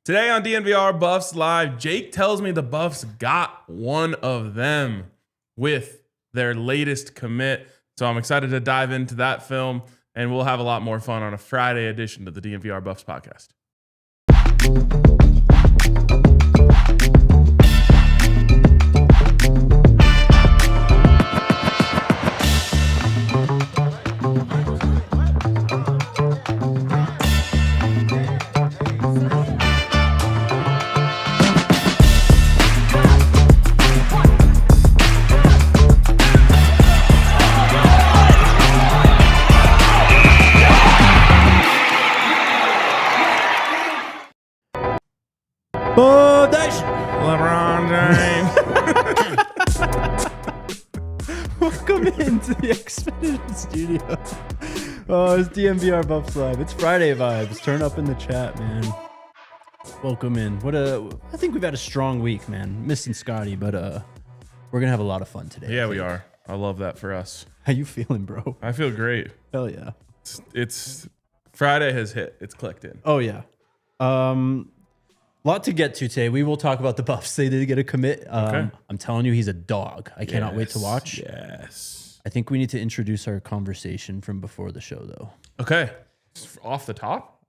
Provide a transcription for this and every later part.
Today on DNVR Buffs Live, Jake tells me the Buffs got one of them with their latest commit. So I'm excited to dive into that film, and we'll have a lot more fun on a Friday edition of the DNVR Buffs Podcast. LeBron James. Welcome into the Expedition Studio. Oh, it's DNVR Buffs Live. It's Friday vibes. Turn up in the chat, man. Welcome in. I think we've had a strong week, man. Missing Scotty, but we're gonna have a lot of fun today. Yeah, we are. I love that for us. How you feeling, bro? I feel great. Hell yeah. It's Friday has hit. It's clicked in. Oh yeah. Lot to get to today. We will talk about the Buffs. They did get a commit. Okay. I'm telling you, he's a dog. I cannot wait to watch. Yes. I think we need to introduce our conversation from before the show, though. Okay. Off the top?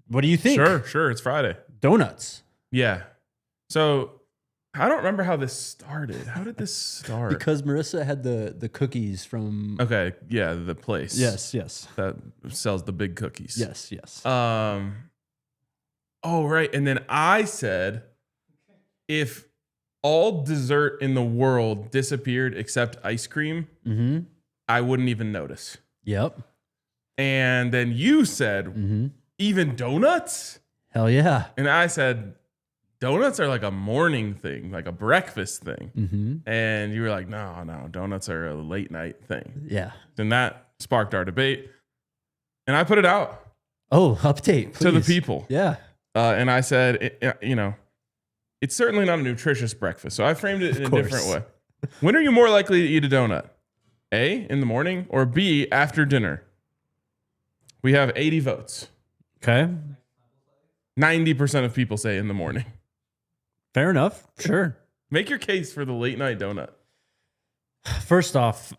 What do you think? Sure. It's Friday. Donuts. Yeah. So I don't remember how this started. How did this start? Because Marissa had the cookies from... Okay. Yeah, the place. Yes. That sells the big cookies. Yes. Oh, right. And then I said, if all dessert in the world disappeared except ice cream, I wouldn't even notice. Yep. And then you said, even donuts? Hell yeah. And I said, donuts are like a morning thing, like a breakfast thing. And you were like, no, donuts are a late night thing. Yeah. Then that sparked our debate. And I put it out. Oh, update, please. To the people. Yeah. And I said, it's certainly not a nutritious breakfast. So I framed it in a different way. When are you more likely to eat a donut? A, in the morning, or B, after dinner? We have 80 votes. Okay. 90% of people say in the morning. Fair enough. Sure. Make your case for the late night donut. First off,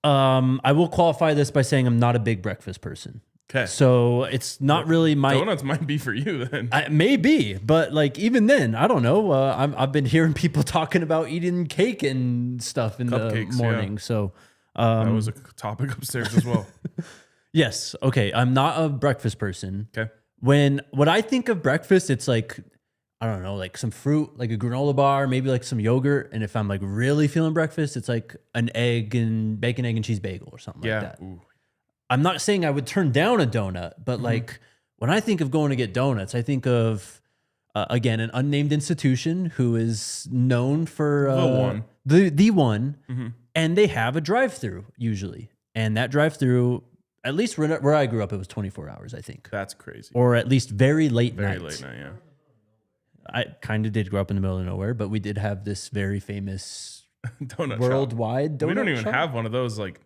I will qualify this by saying I'm not a big breakfast person. Okay. So it's not really my... Donuts might be for you then. Maybe, but like even then, I don't know. I've been hearing people talking about eating cake and stuff in the morning. Yeah. So that was a topic upstairs as well. Yes. Okay. I'm not a breakfast person. Okay. What I think of breakfast, it's like, I don't know, like some fruit, like a granola bar, maybe like some yogurt. And if I'm like really feeling breakfast, it's like an egg and bacon, egg and cheese bagel or something like that. Ooh. I'm not saying I would turn down a donut, but like when I think of going to get donuts, I think of, again, an unnamed institution who is known for the one, and they have a drive-through usually. And that drive-through, at least where I grew up, it was 24 hours, I think. That's crazy. Or at least very late night. Very late night, yeah. I kind of did grow up in the middle of nowhere, but we did have this very famous donut worldwide shop. donut We don't even shop. have one of those like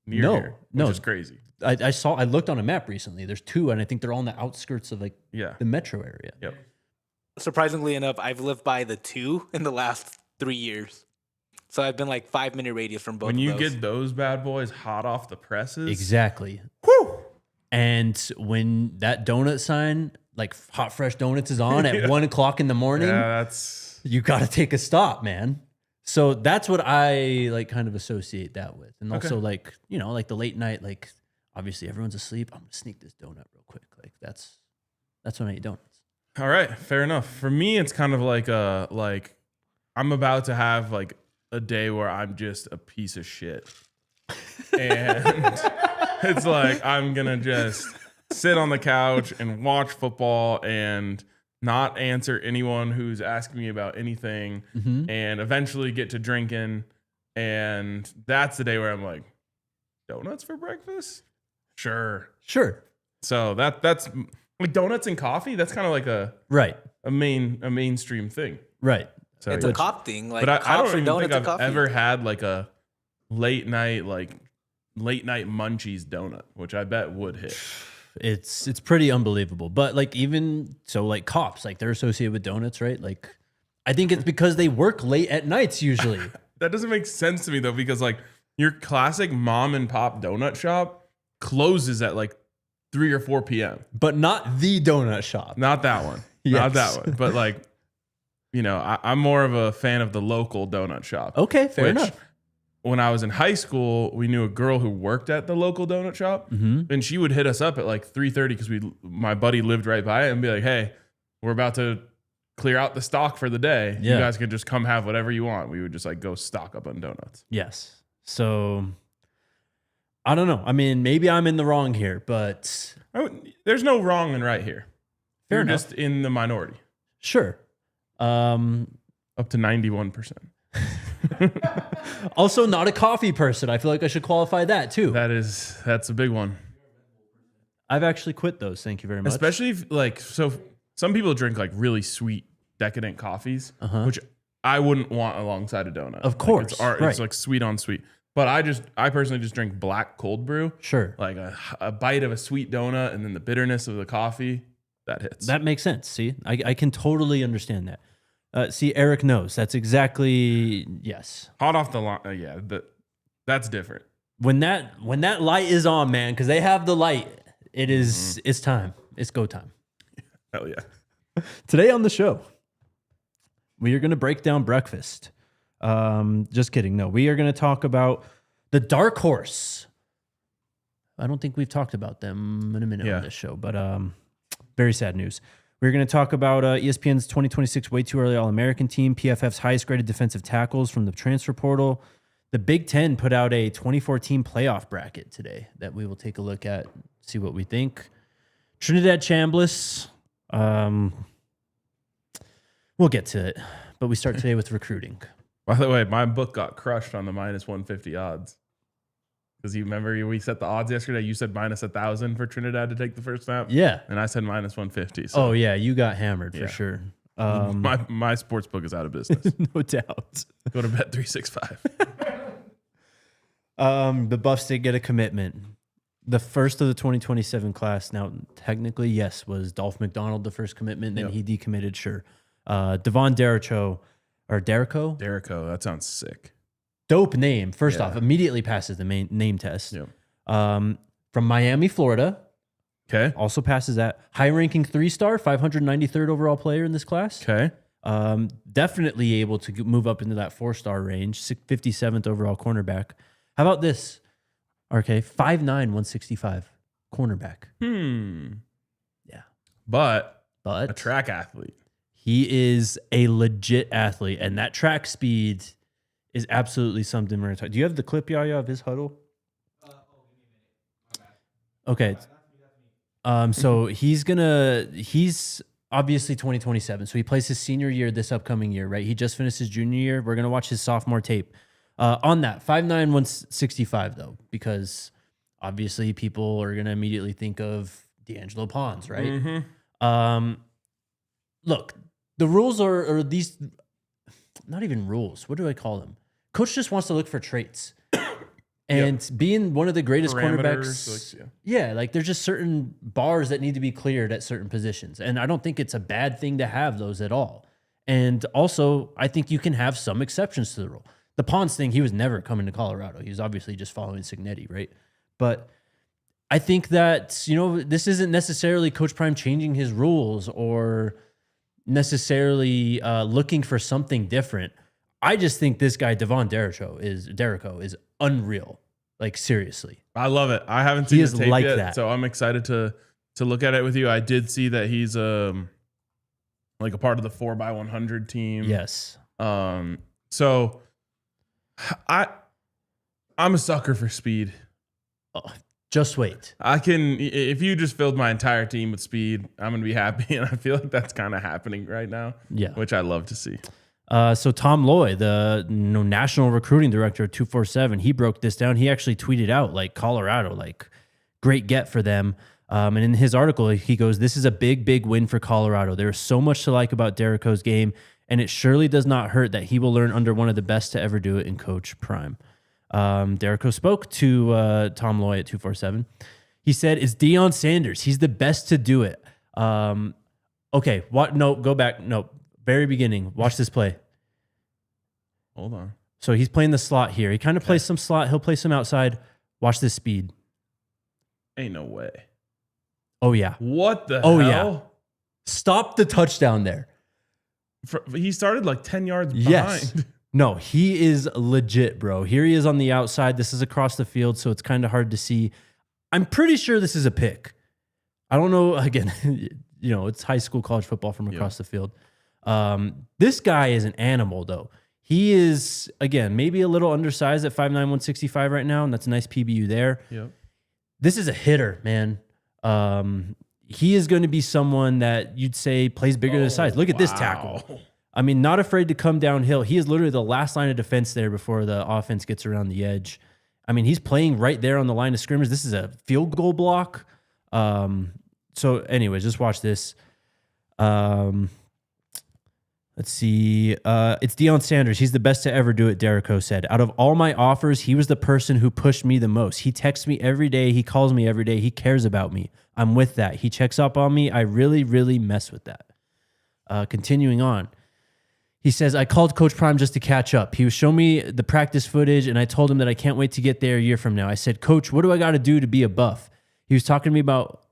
near here, which is crazy. I looked on a map recently. There's two, and I think they're all on the outskirts of like the metro area. Yep. Surprisingly enough, I've lived by the two in the last 3 years. So I've been like 5-minute radius from both of those. When you get those bad boys hot off the presses. Exactly. Whew. And when that donut sign, like Hot Fresh Donuts, is on at 1 o'clock in the morning, you got to take a stop, man. So that's what I like kind of associate that with. And also like, like the late night, like obviously everyone's asleep. I'm gonna sneak this donut real quick. Like that's when I eat donuts. All right, fair enough. For me, it's kind of like I'm about to have like a day where I'm just a piece of shit. And it's like I'm gonna just sit on the couch and watch football and not answer anyone who's asking me about anything, and eventually get to drinking. And that's the day where I'm like, donuts for breakfast? Sure. So that's like donuts and coffee. That's kind of like a mainstream thing. Right. So it's a cop thing. Like, but I don't even think I've coffee. ever had like a late night munchies donut, which I bet would hit. It's pretty unbelievable. But like even so, like cops, like they're associated with donuts, right? Like I think it's because they work late at nights usually. That doesn't make sense to me though, because like your classic mom and pop donut shop closes at like 3 or 4 p.m. But not the donut shop. Not that one. Yes. Not that one. But like, you know, I'm more of a fan of the local donut shop. Okay, fair enough. When I was in high school, we knew a girl who worked at the local donut shop, and she would hit us up at like 3:30 because my buddy lived right by it, and be like, "Hey, we're about to clear out the stock for the day. Yeah. You guys can just come have whatever you want." We would just like go stock up on donuts. Yes. So I don't know. I mean, maybe I'm in the wrong here, but There's no wrong and right here. Fair You're enough. just in the minority. sure. Up to 91%. Also, not a coffee person. I feel like I should qualify that too. That's a big one. I've actually quit those. Thank you very much. Especially if, like, so some people drink like really sweet, decadent coffees, which I wouldn't want alongside a donut. Of course, like right. it's like sweet on sweet. But I personally just drink black cold brew. Sure. Like a bite of a sweet donut and then the bitterness of the coffee, that hits. That makes sense. See, I can totally understand that. See, Eric knows. That's exactly, yes. Hot off the line. That's different. When that light is on, man, because they have the light, it's time. It's go time. Hell yeah. Today on the show, we are going to break down breakfast. Just kidding. No, we are going to talk about the dark horse. I don't think we've talked about them in a minute on this show, but very sad news. We're going to talk about ESPN's 2026 Way Too Early All-American team, PFF's highest graded defensive tackles from the transfer portal. The Big Ten put out a 2014 playoff bracket today that we will take a look at, see what we think. Trinidad Chambliss. We'll get to it, but we start today with recruiting. By the way, my book got crushed on the minus 150 odds. Because you remember we set the odds yesterday. You said minus 1,000 for Trinidad to take the first snap. Yeah. And I said minus 150. So Oh, yeah. You got hammered for sure. my sports book is out of business. No doubt. Go to Bet365. The Buffs did get a commitment. The first of the 2027 class. Now, technically, yes, was Dolph McDonald the first commitment. Then he decommitted, sure. Davon Dericho. Or Dericho? Dericho. That sounds sick. Dope name. First off, immediately passes the main name test. Yep. From Miami, Florida. Okay. Also passes that. High-ranking 3-star, 593rd overall player in this class. Okay. Definitely able to move up into that 4-star range. 57th overall cornerback. How about this? Okay, 5'9", 165 cornerback. Yeah. But But a track athlete. he is a legit athlete, and that track speed is absolutely something we're going to talk. Do you have the clip, Yaya, of his huddle? Okay. So he's obviously 2027. So he plays his senior year this upcoming year, right? He just finished his junior year. We're going to watch his sophomore tape. On that, 5'9", 165, though, because obviously people are going to immediately think of D'Angelo Pons, right? Look, the rules are these, not even rules. What do I call them? Coach just wants to look for traits. And being one of the greatest cornerbacks, like there's just certain bars that need to be cleared at certain positions. And I don't think it's a bad thing to have those at all. And also, I think you can have some exceptions to the rule. The Pons thing, he was never coming to Colorado. He was obviously just following Signetti, right? But I think that, this isn't necessarily Coach Prime changing his rules or necessarily looking for something different. I just think this guy, Davon Dericho, is unreal. Like, seriously. I love it. I haven't seen the tape like yet, that. so I'm excited to look at it with you. I did see that he's like a part of the 4x100 team. Yes. So I'm a sucker for speed. Oh, just wait. If you just filled my entire team with speed, I'm going to be happy. And I feel like that's kind of happening right now. Yeah. Which I love to see. So Tom Loy, the national recruiting director of 247, he broke this down. He actually tweeted out, like, Colorado, like, great get for them. And in his article, he goes, "This is a big, big win for Colorado. There is so much to like about Dericho's game, and it surely does not hurt that he will learn under one of the best to ever do it in Coach Prime." Dericho spoke to Tom Loy at 247. He said, it's Deion Sanders. He's the best to do it. Okay. What? No, go back. No, very beginning. Watch this play. Hold on. So he's playing the slot here. He kind of plays some slot. He'll play some outside. Watch this speed. Ain't no way. Oh, yeah. What the hell? Oh, yeah. Stop the touchdown there. He started like 10 yards behind. Yes. No, he is legit, bro. Here he is on the outside. This is across the field, so it's kind of hard to see. I'm pretty sure this is a pick. I don't know. Again, it's high school, college football from across the field. This guy is an animal, though. He is, again, maybe a little undersized at 5'9", 165 right now, and that's a nice PBU there. Yep. This is a hitter, man. He is going to be someone that you'd say plays bigger than his size. Look at this tackle. I mean, not afraid to come downhill. He is literally the last line of defense there before the offense gets around the edge. I mean, he's playing right there on the line of scrimmage. This is a field goal block. So anyways, just watch this. Let's see. It's Deion Sanders. He's the best to ever do it, Dericho said. Out of all my offers, he was the person who pushed me the most. He texts me every day. He calls me every day. He cares about me. I'm with that. He checks up on me. I really, really mess with that. Continuing on. He says, I called Coach Prime just to catch up. He was showing me the practice footage, and I told him that I can't wait to get there a year from now. I said, Coach, what do I got to do to be a Buff? He was talking about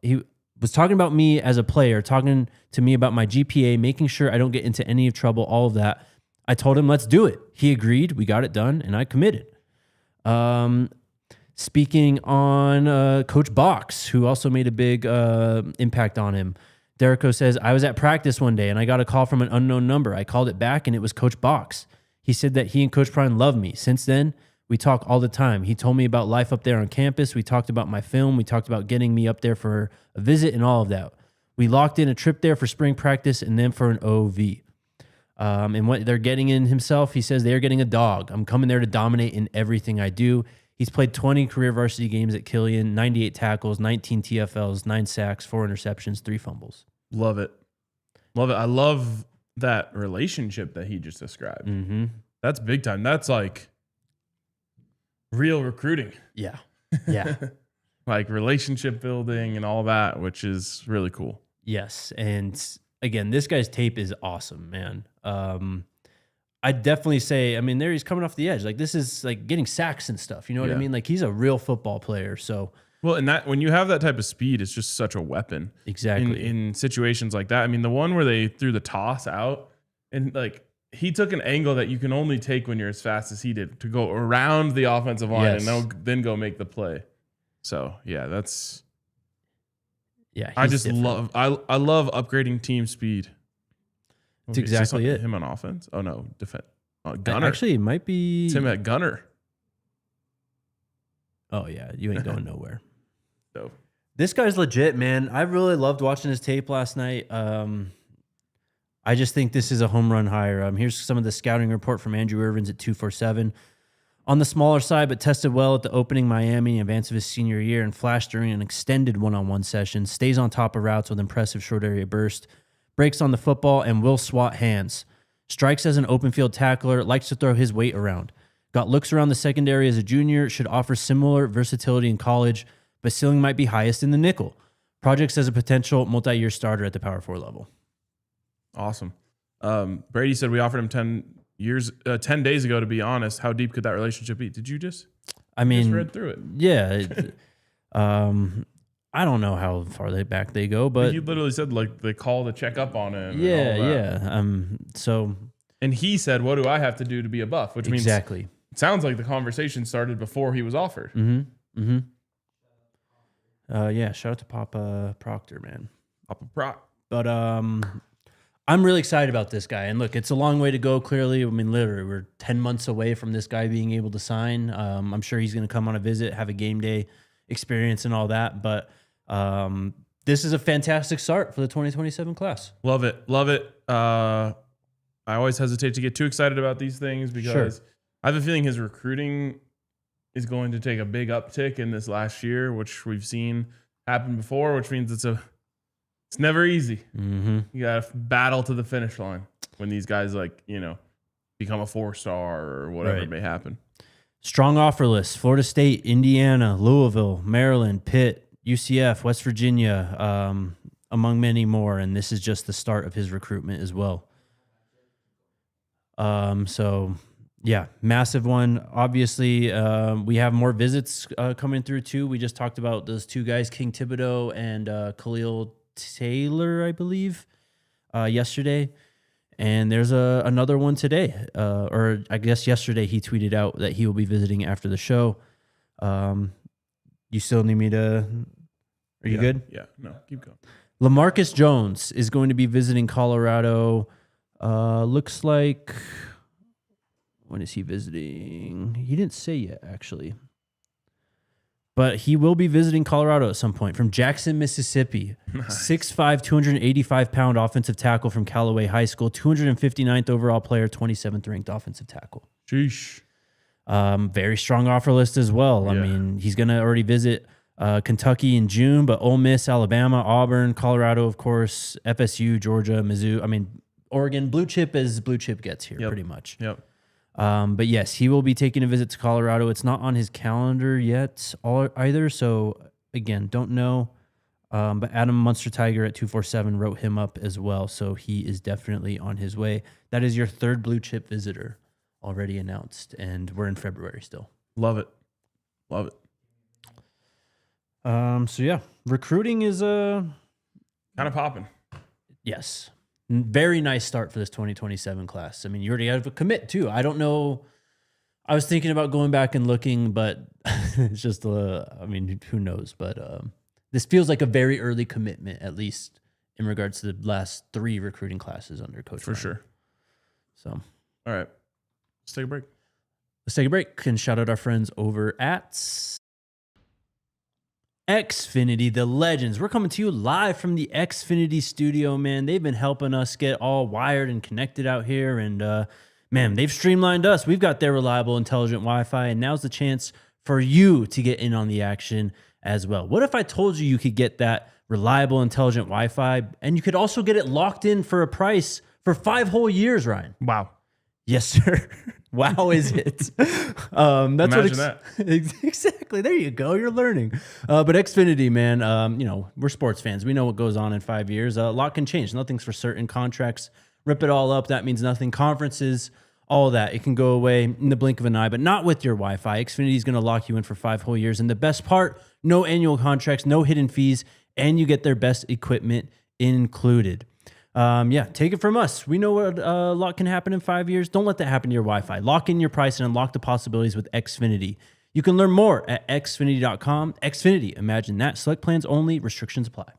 me as a player, talking to me about my GPA, making sure I don't get into any trouble, all of that. I told him, let's do it. He agreed. We got it done, and I committed. Speaking on Coach Box, who also made a big impact on him. Dericho says, I was at practice one day, and I got a call from an unknown number. I called it back, and it was Coach Box. He said that he and Coach Prime love me. Since then, we talk all the time. He told me about life up there on campus. We talked about my film. We talked about getting me up there for a visit and all of that. We locked in a trip there for spring practice and then for an OV. And what they're getting in himself, he says they're getting a dog. I'm coming there to dominate in everything I do. He's played 20 career varsity games at Killian, 98 tackles, 19 TFLs, 9 sacks, 4 interceptions, 3 fumbles. Love it. Love it. I love that relationship that he just described. Mm-hmm. That's big time. That's like real recruiting. Yeah. Yeah. Like relationship building and all that, which is really cool. Yes. And again, this guy's tape is awesome, man. I'd definitely say, I mean, there he's coming off the edge. Like, this is like getting sacks and stuff. You know what I mean? Like, he's a real football player. So, well, and that when you have that type of speed, it's just such a weapon. Exactly. In situations like that. I mean, the one where they threw the toss out and like he took an angle that you can only take when you're as fast as he did to go around the offensive line and then go make the play. So yeah, that's I just different. I love upgrading team speed. That's exactly it. Him on offense. Oh no, defense. Gunner. Actually, it might be it's him at gunner. Oh yeah, you ain't going nowhere. So this guy's legit, man. I really loved watching his tape last night. I just think this is a home run hire. Here's some of the scouting report from Andrew Irvins at 247. On the smaller side, but tested well at the opening Miami in advance of his senior year and flashed during an extended one-on-one session. Stays on top of routes with impressive short area burst. Breaks on the football and will swat hands. Strikes as an open field tackler. Likes to throw his weight around. Got looks around the secondary as a junior. Should offer similar versatility in college, but ceiling might be highest in the nickel. Projects as a potential multi-year starter at the Power 4 level. Awesome. Brady said we offered him 10 days ago, to be honest. How deep could that relationship be? Did you just? I mean, just read through it. Yeah. I don't know how far back they go, but you literally said like they call to check up on him. Yeah, yeah. So, and he said, "What do I have to do to be a Buff?" Which means exactly. It sounds like the conversation started before he was offered. Mm-hmm. Mm-hmm. Yeah. Shout out to Papa Proctor, man. Papa Proc. But I'm really excited about this guy. And look, it's a long way to go, clearly. I mean, literally, we're 10 months away from this guy being able to sign. I'm sure he's going to come on a visit, have a game day experience and all that. But this is a fantastic start for the 2027 class. Love it. Love it. I always hesitate to get too excited about these things because I have a feeling his recruiting is going to take a big uptick in this last year, which we've seen happen before, which means it's never easy. Mm-hmm. You got to battle to the finish line when these guys become a 4-star or whatever may happen. Strong offer list: Florida State, Indiana, Louisville, Maryland, Pitt, UCF, West Virginia, among many more. And this is just the start of his recruitment as well. So yeah, massive one. Obviously, we have more visits coming through too. We just talked about those two guys, King Thibodeau and Khalil Taylor, I believe, yesterday. And there's another one today, or I guess yesterday he tweeted out that he will be visiting after the show. You still need me to? Are you good? Yeah. No, keep going. LaMarcus Jones is going to be visiting Colorado. Looks like, when is he visiting? He didn't say yet, actually. But he will be visiting Colorado at some point from Jackson, Mississippi. Nice. 6'5", 285-pound offensive tackle from Callaway High School. 259th overall player, 27th ranked offensive tackle. Sheesh. Very strong offer list as well. Yeah. I mean, he's going to already visit Kentucky in June, but Ole Miss, Alabama, Auburn, Colorado, of course, FSU, Georgia, Mizzou. I mean, Oregon, blue chip as blue chip gets here, pretty much. Yep. But yes, he will be taking a visit to Colorado. It's not on his calendar yet either. So again, don't know. But Adam Munster Tiger at 247 wrote him up as well. So he is definitely on his way. That is your third blue chip visitor already announced. And we're in February still. Love it. Love it. So yeah, recruiting is kind of popping. Yes. Very nice start for this 2027 class. I mean, you already have a commit too. I don't know. I was thinking about going back and looking, but it's just, I mean, who knows? But this feels like a very early commitment, at least in regards to the last 3 recruiting classes under Coach For Ryan. sure. So, all right. Let's take a break. Let's take a break and shout out our friends over at Xfinity, the legends. We're coming to you live from the Xfinity studio, man. They've been helping us get all wired and connected out here. And, man, they've streamlined us. We've got their reliable, intelligent Wi-Fi. And now's the chance for you to get in on the action as well. What if I told you you could get that reliable, intelligent Wi-Fi and you could also get it locked in for a price for 5 whole years, Ryan? Wow. Yes, sir. Wow, is it? That's Imagine that. Exactly. There you go. You're learning. But Xfinity, man, you know, we're sports fans. We know what goes on in 5 years. A lot can change. Nothing's for certain. Contracts, rip it all up. That means nothing. Conferences, all that. It can go away in the blink of an eye, but not with your Wi-Fi. Xfinity is going to lock you in for 5 whole years. And the best part, no annual contracts, no hidden fees, and you get their best equipment included. Yeah, take it from us. We know what a lot can happen in 5 years. Don't let that happen to your Wi-Fi. Lock in your price and unlock the possibilities with Xfinity. You can learn more at xfinity.com. Xfinity, imagine that. Select plans only. Restrictions apply.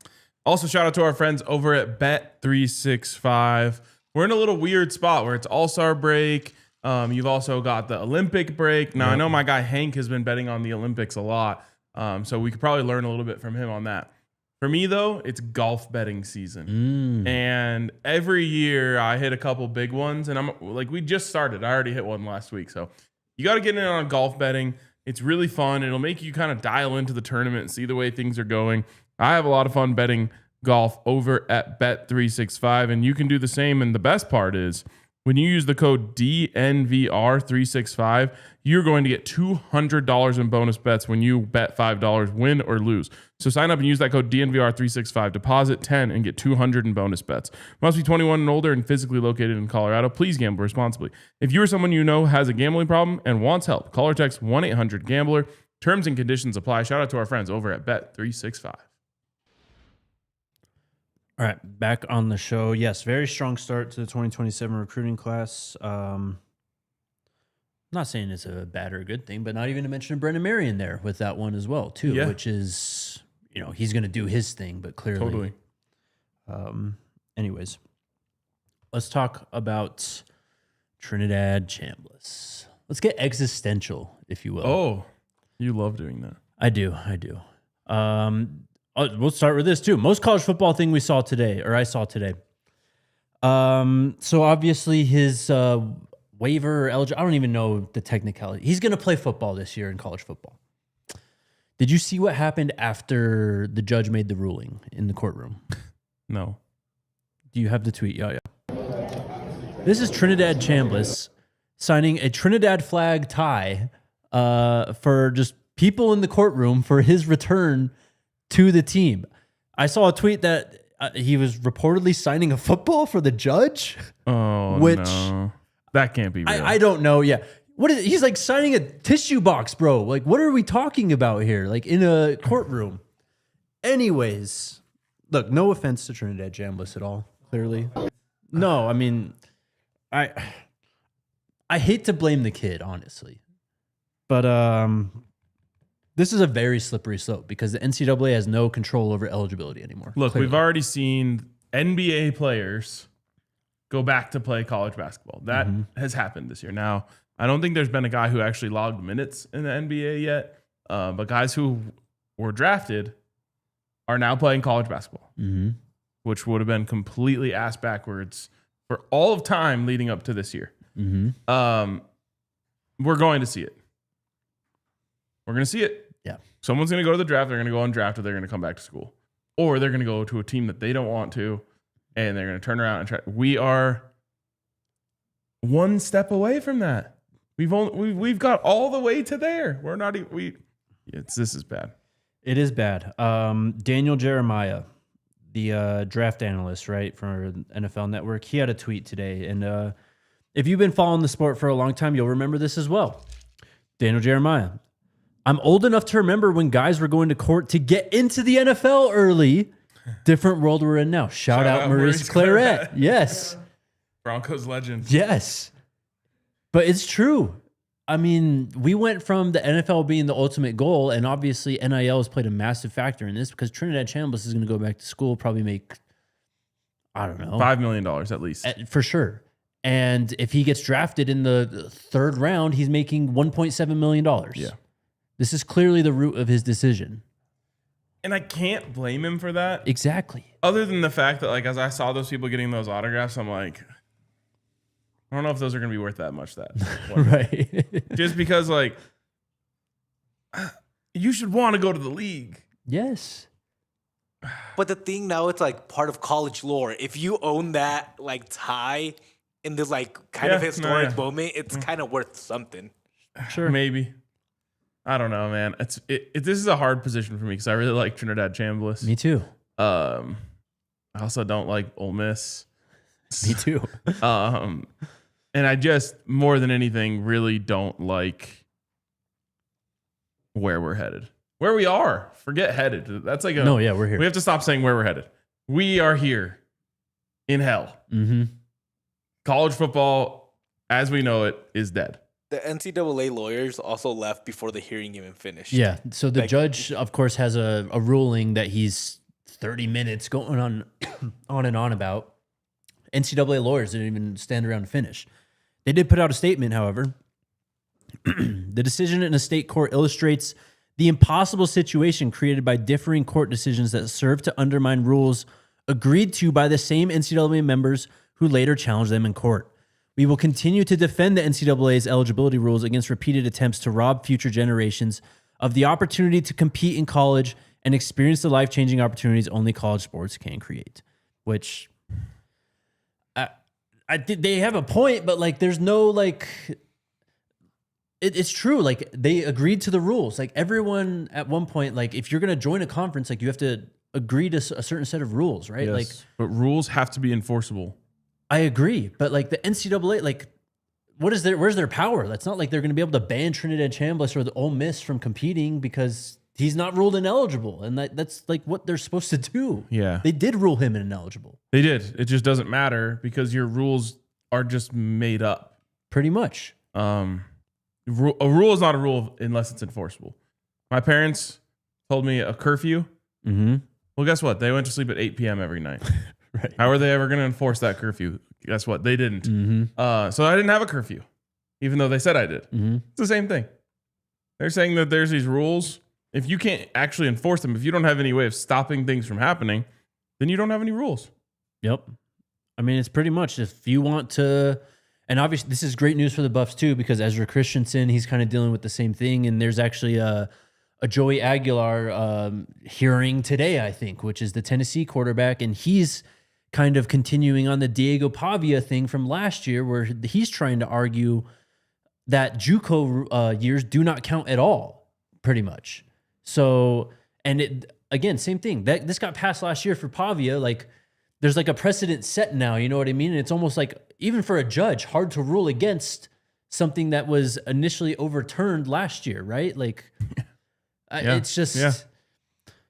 Also, shout out to our friends over at Bet365. We're in a little weird spot where it's All-Star break. You've also got the Olympic break. Now, I know my guy Hank has been betting on the Olympics a lot, so we could probably learn a little bit from him on that. For me, though, it's golf betting season. And every year I hit a couple big ones. And I'm like, we just started. I already hit one last week. So you got to get in on golf betting. It's really fun. It'll make you kind of dial into the tournament and see the way things are going. I have a lot of fun betting golf over at Bet365. And you can do the same. And the best part is when you use the code DNVR365, you're going to get $200 in bonus bets when you bet $5, win or lose. So sign up and use that code DNVR365, deposit $10 and get $200 in bonus bets. Must be 21 and older and physically located in Colorado. Please gamble responsibly. If you or someone you know has a gambling problem and wants help, call or text 1-800-GAMBLER. Terms and conditions apply. Shout out to our friends over at Bet365. All right, back on the show. Yes, very strong start to the 2027 recruiting class. Not saying it's a bad or a good thing, but not even to mention Brendan Marion there with that one as well, too, which is, you know, he's going to do his thing, but clearly. Totally. Anyways, let's talk about Trinidad Chambliss. Let's get existential, if you will. Oh, you love doing that. I do. We'll start with this, too. Most college football thing I saw today. So obviously his waiver eligible. I don't even know the technicality. He's going to play football this year in college football. Did you see what happened after the judge made the ruling in the courtroom? No. Do you have the tweet? Yeah. This is Trinidad Chambliss signing a Trinidad flag tie for just people in the courtroom for his return to the team. I saw a tweet that he was reportedly signing a football for the judge. Oh, which no. That can't be real. I don't know. Yeah. What is it? He's like signing a tissue box, bro. Like, what are we talking about here? Like in a courtroom. Anyways, look, no offense to Trinidad Chambliss at all, clearly. No, I mean, I hate to blame the kid, honestly. But this is a very slippery slope because the NCAA has no control over eligibility anymore. Look, clearly. we've already seen NBA players go back to play college basketball. That has happened this year. Now, I don't think there's been a guy who actually logged minutes in the NBA yet, but guys who were drafted are now playing college basketball, which would have been completely ass backwards for all of time leading up to this year. We're going to see it. We're going to see it. Yeah. Someone's going to go to the draft. They're going to go undrafted. They're going to come back to school. Or they're going to go to a team that they don't want to, and they're going to turn around and try. We are one step away from that. We've got all the way to there. We're not even. This is bad. It is bad. Daniel Jeremiah, the draft analyst, right, for NFL Network, he had a tweet today. And if you've been following the sport for a long time, you'll remember this as well. Daniel Jeremiah. I'm old enough to remember when guys were going to court to get into the NFL early. Different world we're in now. Shout out Maurice Claret. Yes. Broncos legend. Yes. But it's true. I mean, we went from the NFL being the ultimate goal, and obviously NIL has played a massive factor in this because Trinidad Chambliss is going to go back to school, probably make, I don't know, $5 million at least. For sure. And if he gets drafted in the third round, he's making $1.7 million. Yeah. This is clearly the root of his decision. And I can't blame him for that. Exactly. Other than the fact that, like, as I saw those people getting those autographs, I'm like, I don't know if those are going to be worth that much. Right. Just because, like, you should want to go to the league. Yes. But the thing now, it's like part of college lore. If you own that, like, tie in this, like, kind of historic moment, it's kind of worth something. Sure. Maybe. I don't know, man. This is a hard position for me because I really like Trinidad Chambliss. Me too. I also don't like Ole Miss. Me too. And I just, more than anything, really don't like where we're headed. Where we are. Forget headed. That's like we're here. We have to stop saying where we're headed. We are here in hell. College football, as we know it, is dead. The NCAA lawyers also left before the hearing even finished. Yeah. So the judge, of course, has a ruling that he's 30 minutes going on and on about. NCAA lawyers didn't even stand around and finish. They did put out a statement, however. The decision in a state court illustrates the impossible situation created by differing court decisions that serve to undermine rules agreed to by the same NCAA members who later challenged them in court. We will continue to defend the NCAA's eligibility rules against repeated attempts to rob future generations of the opportunity to compete in college and experience the life-changing opportunities only college sports can create. Which, they have a point, but like, there's no like, it's true. Like, they agreed to the rules. Like, everyone at one point, like, if you're going to join a conference, like, you have to agree to a certain set of rules, right? Yes, like, but rules have to be enforceable. I agree, but like the NCAA, like, where's their power? That's not like they're going to be able to ban Trinidad Chambliss or the Ole Miss from competing because he's not ruled ineligible, and that's like what they're supposed to do. Yeah, they did rule him ineligible. They did. It just doesn't matter because your rules are just made up. Pretty much. A rule is not a rule unless it's enforceable. My parents told me a curfew. Well, guess what? They went to sleep at 8 p.m. every night. Right. How are they ever going to enforce that curfew? Guess what? They didn't. So I didn't have a curfew, even though they said I did. It's the same thing. They're saying that there's these rules. If you can't actually enforce them, if you don't have any way of stopping things from happening, then you don't have any rules. Yep. I mean, it's pretty much if you want to, and obviously this is great news for the Buffs too, because Ezra Christensen, he's kind of dealing with the same thing. And there's actually a Joey Aguilar hearing today, I think, which is the Tennessee quarterback. And he's kind of continuing on the Diego Pavia thing from last year, where he's trying to argue that JUCO years do not count at all, pretty much. So, and again, same thing. This got passed last year for Pavia. Like, there's like a precedent set now. You know what I mean? And it's almost like, even for a judge, hard to rule against something that was initially overturned last year, right? Like, it's just...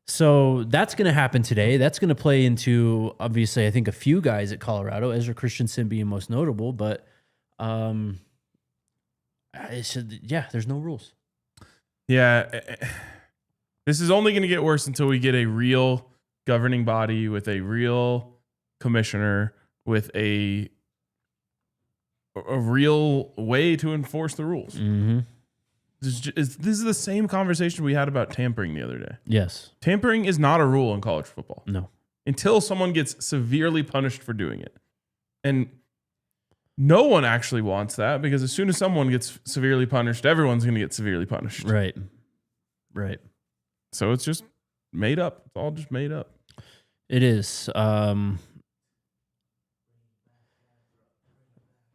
So that's going to happen today. That's going to play into, obviously, I think a few guys at Colorado, Ezra Christensen being most notable, but there's no rules. Yeah. This is only going to get worse until we get a real governing body with a real commissioner with a real way to enforce the rules. Mm-hmm. This is the same conversation we had about tampering the other day. Yes. Tampering is not a rule in college football. No. Until someone gets severely punished for doing it. And no one actually wants that, because as soon as someone gets severely punished, everyone's going to get severely punished. Right. So it's just made up. It's all just made up. It is.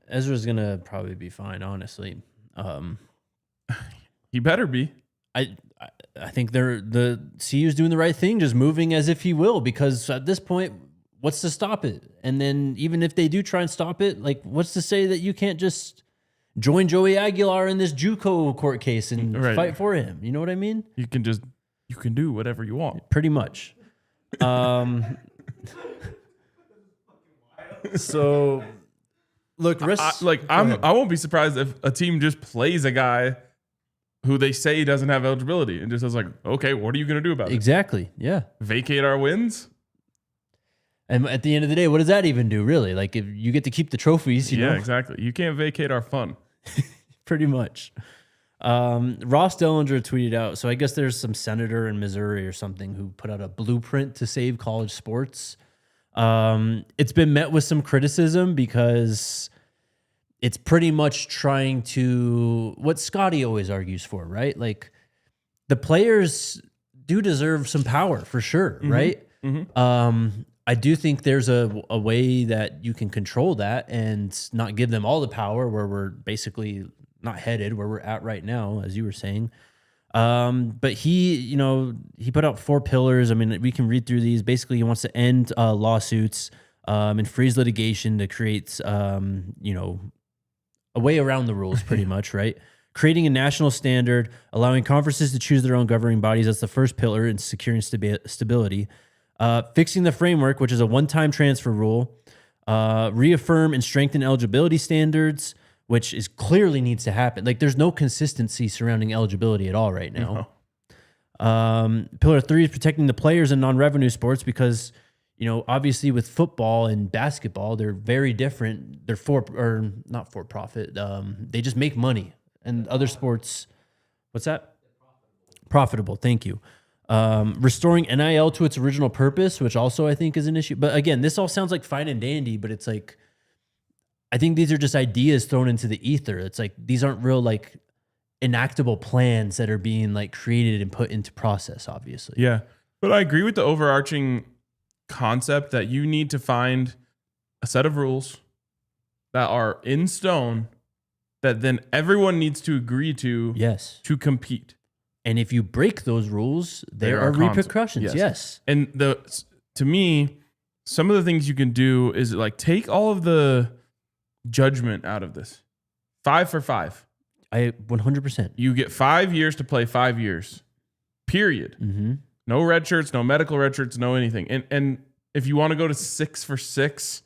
Ezra's going to probably be fine, honestly. He better be. I think the CU's doing the right thing, just moving as if he will, because at this point, what's to stop it? And then even if they do try and stop it, like, what's to say that you can't just join Joey Aguilar in this JUCO court case and fight for him? You know what I mean? You can do whatever you want. Pretty much. So look, I won't be surprised if a team just plays a guy who they say doesn't have eligibility and just says, like, okay, what are you going to do about it? Exactly. Yeah. Vacate our wins? And at the end of the day, what does that even do, really? Like, if you get to keep the trophies, you know? Yeah, exactly. You can't vacate our fun. Pretty much. Ross Dellinger tweeted out, so I guess there's some senator in Missouri or something who put out a blueprint to save college sports. It's been met with some criticism because it's pretty much trying to, what Scotty always argues for, right? Like, the players do deserve some power for sure, right? Mm-hmm. I do think there's a way that you can control that and not give them all the power, where we're basically not headed where we're at right now, as you were saying. But he put out 4 pillars. I mean, we can read through these. Basically, he wants to end lawsuits and freeze litigation to create, a way around the rules, pretty much, right? Creating a national standard, allowing conferences to choose their own governing bodies. That's the first pillar in securing stability. Fixing the framework, which is a one-time transfer rule. Reaffirm and strengthen eligibility standards, which is clearly needs to happen. Like, there's no consistency surrounding eligibility at all right now. Pillar 3 is protecting the players in non-revenue sports, because, obviously with football and basketball, they're very different. They're not for profit. They just make money. And other sports, what's that? Profitable. Thank you. Restoring NIL to its original purpose, which also I think is an issue. But again, this all sounds like fine and dandy, but it's like, I think these are just ideas thrown into the ether. It's like, these aren't real, like, enactable plans that are being, like, created and put into process, obviously. Yeah. But I agree with the overarching concept that you need to find a set of rules that are in stone that then everyone needs to agree to, to compete. And if you break those rules, there are repercussions. Yes. And to me, some of the things you can do is, like, take all of the judgment out of this. 5 for 5. I 100%. You get 5 years to play 5 years. Period. Mm-hmm. No red shirts, no medical red shirts, no anything. And if you want to go to 6 for 6,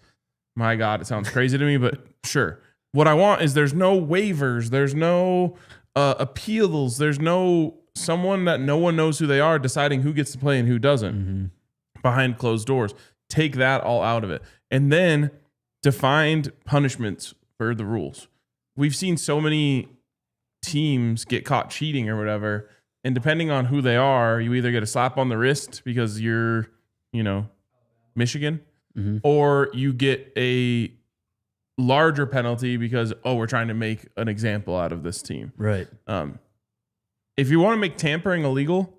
my God, it sounds crazy to me, but sure. What I want is there's no waivers, there's no appeals, there's no someone that no one knows who they are deciding who gets to play and who doesn't behind closed doors. Take that all out of it. And then defined punishments for the rules. We've seen so many teams get caught cheating or whatever, and depending on who they are, you either get a slap on the wrist because you're, Michigan, or you get a larger penalty because, we're trying to make an example out of this team. Right. If you want to make tampering illegal,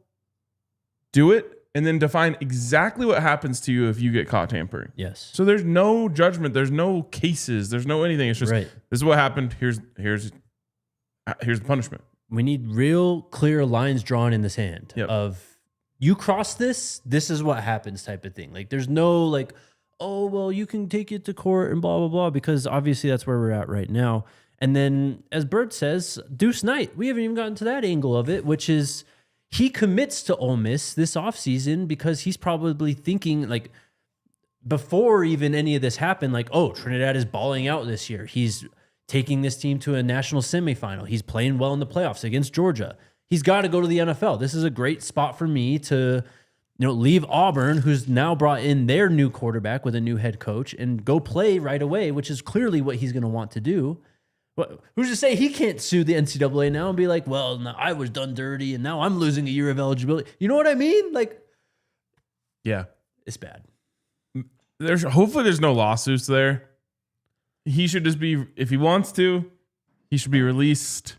do it. And then define exactly what happens to you if you get caught tampering. Yes. So there's no judgment. There's no cases. There's no anything. It's just, this is what happened. Here's the punishment. We need real clear lines drawn in the sand of you cross this is what happens type of thing. Like there's no like, oh, well, you can take it to court and blah, blah, blah, because obviously that's where we're at right now. And then as Bert says, Deuce Knight, we haven't even gotten to that angle of it, which is he commits to Ole Miss this offseason because he's probably thinking like before even any of this happened, like, oh, Trinidad is balling out this year. He's taking this team to a national semifinal. He's playing well in the playoffs against Georgia. He's got to go to the NFL. This is a great spot for me to, leave Auburn, who's now brought in their new quarterback with a new head coach, and go play right away, which is clearly what he's going to want to do. But who's to say he can't sue the NCAA now and be like, well, no, I was done dirty and now I'm losing a year of eligibility. You know what I mean? Like, yeah, it's bad. Hopefully there's no lawsuits there. He should just be, if he wants to, he should be released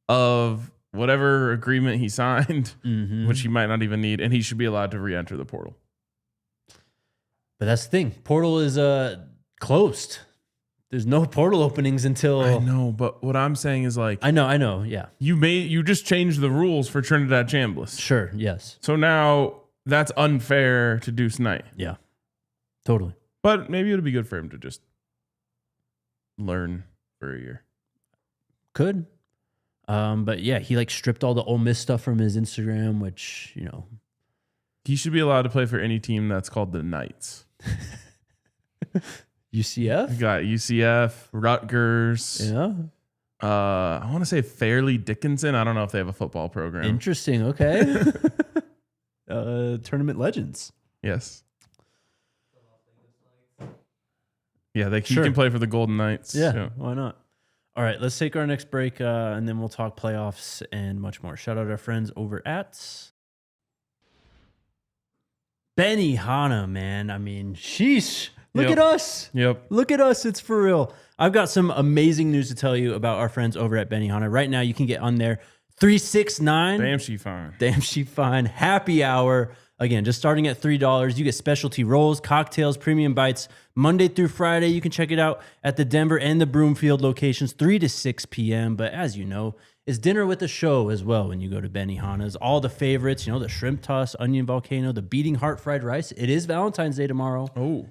of whatever agreement he signed, which he might not even need, and he should be allowed to re-enter the portal. But that's the thing. Portal is closed. There's no portal openings until... I know, but what I'm saying is like... I know, yeah. You just changed the rules for Trinidad Chambliss. Sure, yes. So now that's unfair to Deuce Knight. Yeah, totally. But maybe it'll be good for him to just learn for a year. Could. But yeah, he like stripped all the Ole Miss stuff from his Instagram, which, He should be allowed to play for any team that's called the Knights. UCF? We got UCF, Rutgers. Yeah. I want to say Fairleigh Dickinson. I don't know if they have a football program. Interesting. Okay. Tournament legends. Yes. Yeah, he can play for the Golden Knights. Yeah, why not? All right, let's take our next break, and then we'll talk playoffs and much more. Shout out our friends over at Benihana, man. I mean, sheesh. Look at us. Yep. Look at us. It's for real. I've got some amazing news to tell you about our friends over at Benihana. Right now, you can get on there 369. Damn, she fine. Damn, she fine. Happy hour. Again, just starting at $3. You get specialty rolls, cocktails, premium bites, Monday through Friday. You can check it out at the Denver and the Broomfield locations, 3 to 6 p.m. But as you know, it's dinner with a show as well when you go to Benihana's. All the favorites, the shrimp toss, onion volcano, the beating heart fried rice. It is Valentine's Day tomorrow. Oh.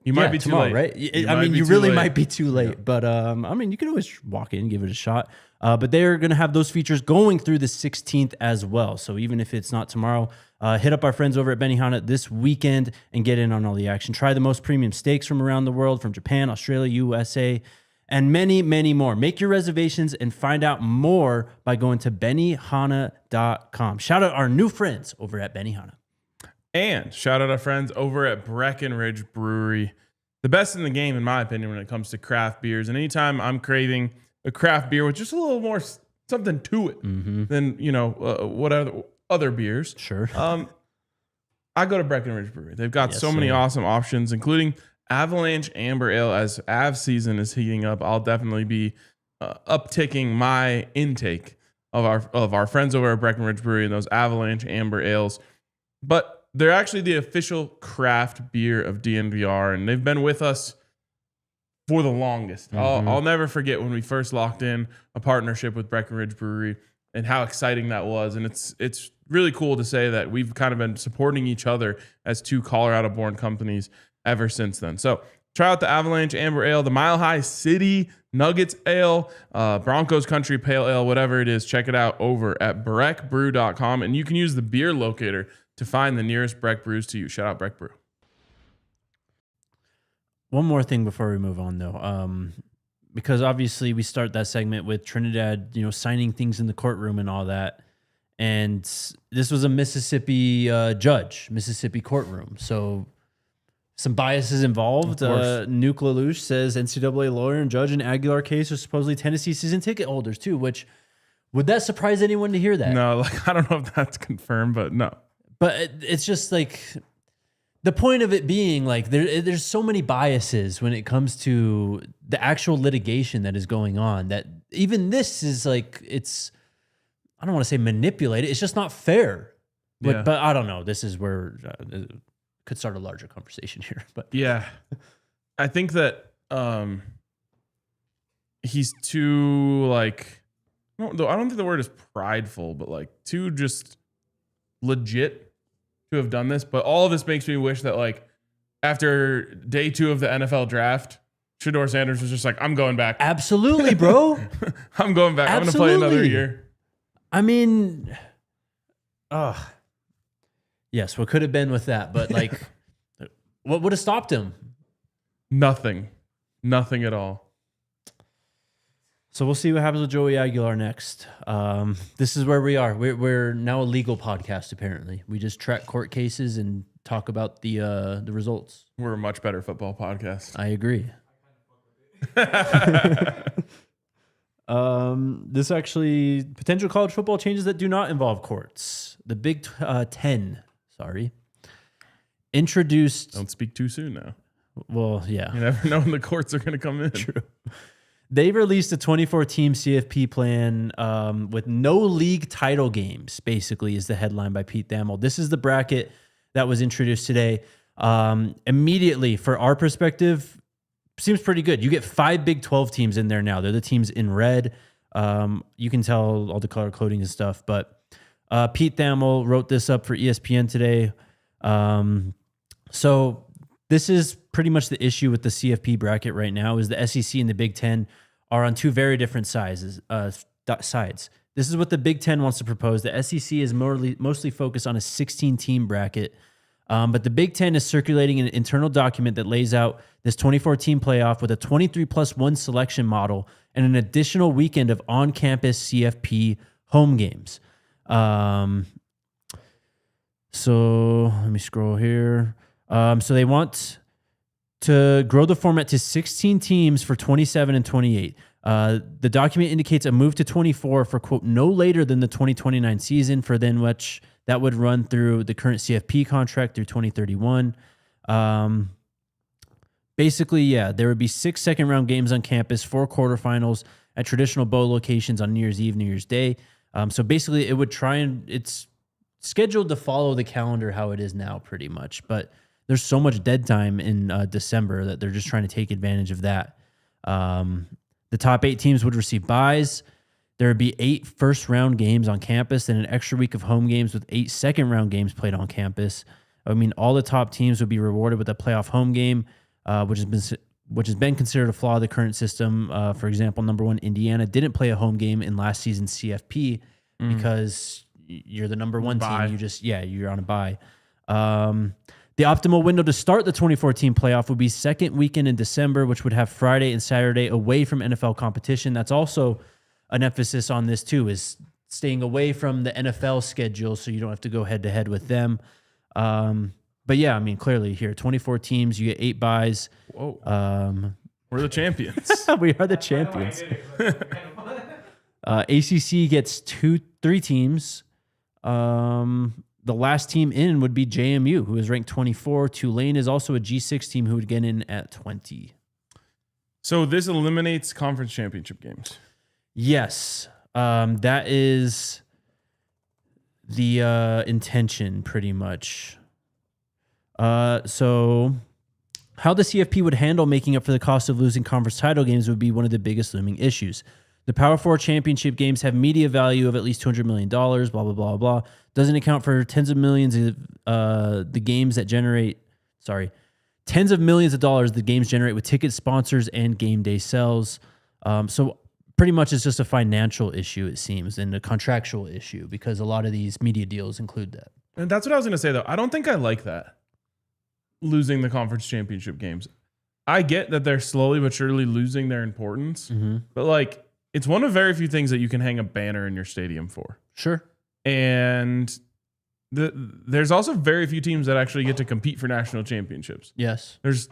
You might be tomorrow, too late. Right? You really might be too late. Yeah. But you can always walk in and give it a shot. But they're going to have those features going through the 16th as well. So even if it's not tomorrow, hit up our friends over at Benihana this weekend and get in on all the action. Try the most premium steaks from around the world, from Japan, Australia, USA, and many, many more. Make your reservations and find out more by going to Benihana.com. Shout out our new friends over at Benihana. And shout out our friends over at Breckenridge Brewery. The best in the game, in my opinion, when it comes to craft beers. And anytime I'm craving a craft beer with just a little more something to it than, what other beers. Sure. I go to Breckenridge Brewery. They've got so many awesome options, including Avalanche Amber Ale. As Av season is heating up, I'll definitely be upticking my intake of our friends over at Breckenridge Brewery and those Avalanche Amber Ales. But they're actually the official craft beer of DNVR, and they've been with us for the longest. I'll never forget when we first locked in a partnership with Breckenridge Brewery and how exciting that was. And it's really cool to say that we've kind of been supporting each other as two Colorado-born companies ever since then. So try out the Avalanche Amber Ale, the Mile High City Nuggets Ale, Broncos Country Pale Ale, whatever it is. Check it out over at breckbrew.com, and you can use the beer locator to find the nearest Breck Brews to you. Shout out Breck Brew. One more thing before we move on, though, because obviously we start that segment with Trinidad, signing things in the courtroom and all that. And this was a Mississippi judge, Mississippi courtroom. So some biases involved. Nuke LaLoosh says NCAA lawyer and judge in Aguilar case are supposedly Tennessee season ticket holders, too, which would that surprise anyone to hear that? No, I don't know if that's confirmed, but no. But it's just like the point of it being like there's so many biases when it comes to the actual litigation that is going on that even this is like I don't want to say manipulated. It's just not fair. But I don't know. This is where could start a larger conversation here. But yeah, I think that he's too I don't think the word is prideful, but too just legit to have done this, but all of this makes me wish that like after day 2 of the NFL draft, Shedeur Sanders was just like, I'm going back. Absolutely, bro. I'm going back. Absolutely. I'm going to play another year. I mean, yes, what could have been with that, but like, what would have stopped him? Nothing at all. So we'll see what happens with Joey Aguilar next. This is where we are. We're now a legal podcast. Apparently, we just track court cases and talk about the results. We're a much better football podcast. I agree. This actually potential college football changes that do not involve courts. The Big 10, introduced. Don't speak too soon now. Well, yeah. You never know when the courts are going to come in. True. They released a 24-team CFP plan with no league title games, basically, is the headline by Pete Thamel. This is the bracket that was introduced today. Immediately, for our perspective, seems pretty good. You get 5 Big 12 teams in there now. They're the teams in red. You can tell all the color coding and stuff. But Pete Thamel wrote this up for ESPN today. So this is pretty much the issue with the CFP bracket right now is the SEC and the Big 10 are on 2 very different sides. This is what the Big 10 wants to propose. The SEC is mostly focused on a 16-team bracket, but the Big 10 is circulating an internal document that lays out this 24-team playoff with a 23+1 selection model and an additional weekend of on-campus CFP home games. So let me scroll here. So they want to grow the format to 16 teams for 27 and 28. The document indicates a move to 24 for, quote, no later than the 2029 season, for then which that would run through the current CFP contract through 2031. Basically, yeah, there would be 6 second-round games on campus, 4 quarterfinals at traditional bowl locations on New Year's Eve, New Year's Day. So basically, it would it's scheduled to follow the calendar how it is now, pretty much, but there's so much dead time in December that they're just trying to take advantage of that. The top 8 teams would receive byes. There would be 8 first-round games on campus and an extra week of home games with 8 second-round games played on campus. I mean, all the top teams would be rewarded with a playoff home game, which has been considered a flaw of the current system. For example, number 1, Indiana didn't play a home game in last season's CFP because you're the number 1 team. You're on a bye. The optimal window to start the 2014 playoff would be second weekend in December, which would have Friday and Saturday away from NFL competition. That's also an emphasis on this too, is staying away from the NFL schedule so you don't have to go head-to-head with them. But yeah, I mean, clearly here, 24 teams, you get 8 byes. Whoa. We're the champions. We are the champions. ACC gets 3 teams. The last team in would be JMU, who is ranked 24. Tulane is also a G6 team who would get in at 20. So this eliminates conference championship games. Yes. That is the intention, pretty much. So how the CFP would handle making up for the cost of losing conference title games would be one of the biggest looming issues. The Power 4 championship games have media value of at least $200 million, blah, blah, blah, blah. Doesn't account for tens of millions of the games generate with ticket sponsors and game day sales. So pretty much it's just a financial issue, it seems, and a contractual issue because a lot of these media deals include that. And that's what I was going to say, though. I don't think I like that, losing the conference championship games. I get that they're slowly but surely losing their importance, but like, it's one of very few things that you can hang a banner in your stadium for. Sure. And there's also very few teams that actually get to compete for national championships. Yes. There's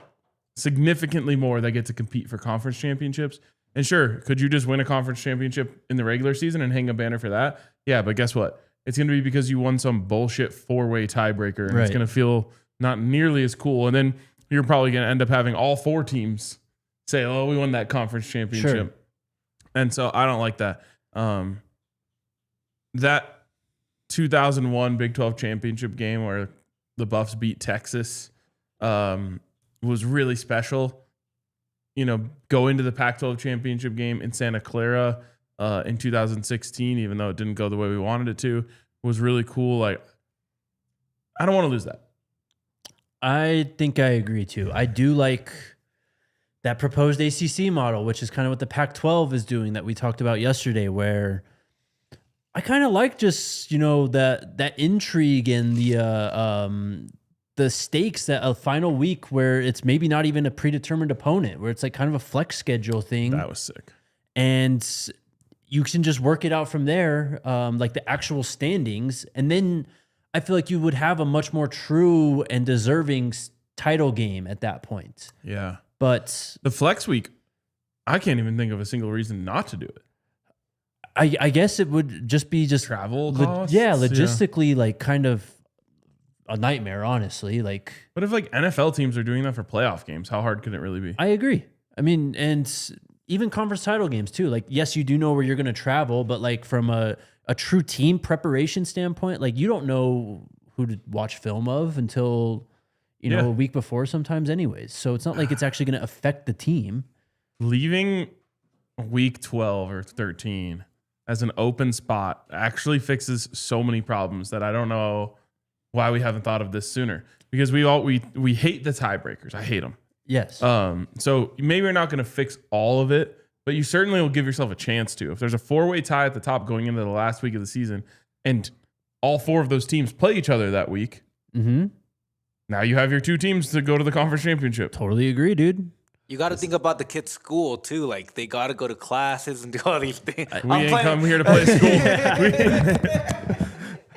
significantly more that get to compete for conference championships. And sure, could you just win a conference championship in the regular season and hang a banner for that? Yeah, but guess what? It's going to be because you won some bullshit 4-way tiebreaker, and It's going to feel not nearly as cool. And then you're probably going to end up having all 4 teams say, oh, we won that conference championship. Sure. And so I don't like that. That 2001 Big 12 championship game where the Buffs beat Texas was really special. You know, go into the Pac-12 championship game in Santa Clara in 2016, even though it didn't go the way we wanted it to, was really cool. Like, I don't want to lose that. I think I agree too. I do like that proposed ACC model, which is kind of what the Pac-12 is doing that we talked about yesterday, where I kind of like just, that intrigue and the stakes that a final week where it's maybe not even a predetermined opponent, where it's like kind of a flex schedule thing. That was sick. And you can just work it out from there, like the actual standings. And then I feel like you would have a much more true and deserving title game at that point. Yeah. But the flex week, I can't even think of a single reason not to do it. I guess it would just be travel costs. Logistically, like kind of a nightmare, honestly. Like, but if like NFL teams are doing that for playoff games, how hard could it really be? I agree. I mean, and even conference title games too. Like, yes, you do know where you're going to travel, but like from a true team preparation standpoint, like you don't know who to watch film of until a week before sometimes anyways. So it's not like it's actually going to affect the team. Leaving week 12 or 13 as an open spot actually fixes so many problems that I don't know why we haven't thought of this sooner. Because we hate the tiebreakers. I hate them. Yes. So maybe you're not going to fix all of it, but you certainly will give yourself a chance to. If there's a 4-way tie at the top going into the last week of the season, and all 4 of those teams play each other that week, now you have your 2 teams to go to the conference championship. Totally agree, dude. You got to think about the kids' school too. Like they got to go to classes and do all these things. We ain't come here to play school.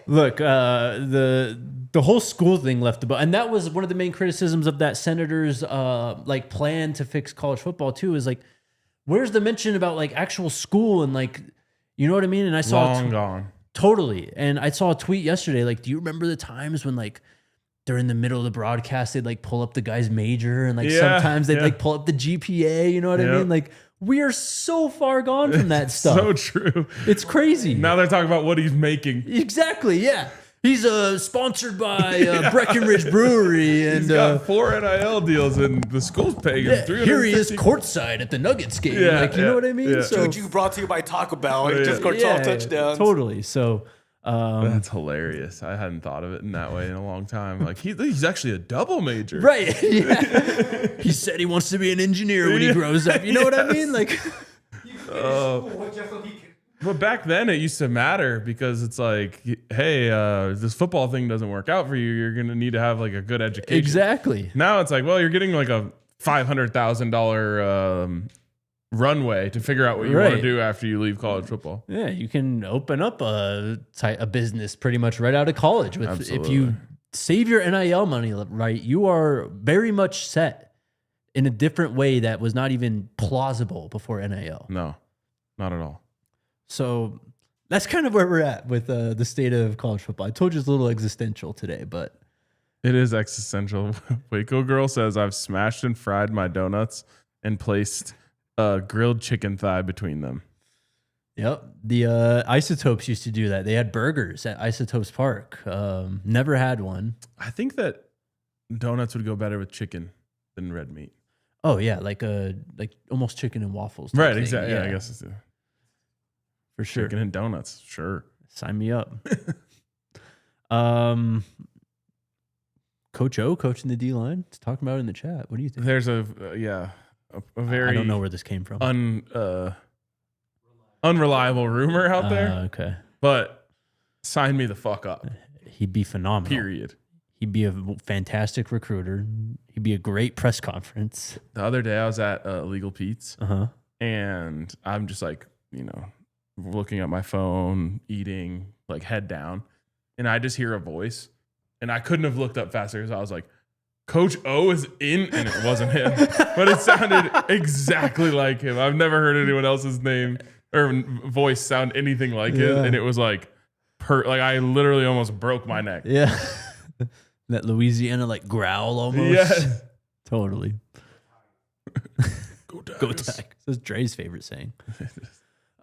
Look, the whole school thing left about, and that was one of the main criticisms of that Senators like plan to fix college football too. Is like, where's the mention about like actual school and like, you know what I mean? And I saw long gone. Totally. And I saw a tweet yesterday. Like, do you remember the times when like during the middle of the broadcast they'd like pull up the guy's major and like sometimes they'd like pull up the GPA? You know what I mean? Like, we are so far gone from that stuff. So true. It's crazy. Now they're talking about what he's making. Exactly. Yeah. He's sponsored by Breckenridge Brewery, and he's got 4 NIL deals, and the school's paying him $350. Here he is courtside at the Nuggets game. You know what I mean? Yeah. So, Juju brought to you by Taco Bell. He just scored 12 touchdowns. Totally. So that's hilarious. I hadn't thought of it in that way in a long time. Like he's actually a double major, right? Yeah. He said he wants to be an engineer when he grows up. You know what I mean? Like, but back then it used to matter because it's like, hey, this football thing doesn't work out for you. You're going to need to have like a good education. Exactly. Now it's like, well, you're getting like a $500,000 runway to figure out what you want to do after you leave college football. Yeah, you can open up a business pretty much right out of college. If you save your NIL money right, you are very much set in a different way that was not even plausible before NIL. No, not at all. So that's kind of where we're at with the state of college football. I told you it's a little existential today, but it is existential. Waco Girl says, I've smashed and fried my donuts and placed a grilled chicken thigh between them. Yep. The Isotopes used to do that. They had burgers at Isotopes Park. Never had one. I think that donuts would go better with chicken than red meat. Oh, yeah. Like almost chicken and waffles. Right, exactly. Yeah, I guess it's for sure. Chicken and donuts. Sure. Sign me up. Coach O, coaching the D-line. It's talking about it in the chat. What do you think? There's a very... I don't know where this came from. Unreliable rumor out there. Okay. But sign me the fuck up. He'd be phenomenal. Period. He'd be a fantastic recruiter. He'd be a great press conference. The other day I was at Legal Pete's. And I'm just like, looking at my phone, eating, like head down. And I just hear a voice. And I couldn't have looked up faster because I was like, Coach O is in, and it wasn't him. But it sounded exactly like him. I've never heard anyone else's name or voice sound anything like it. And it was like, I literally almost broke my neck. Yeah. That Louisiana like growl almost. Yeah. Totally. Go Tigers. Go Tigers. That's Dre's favorite saying.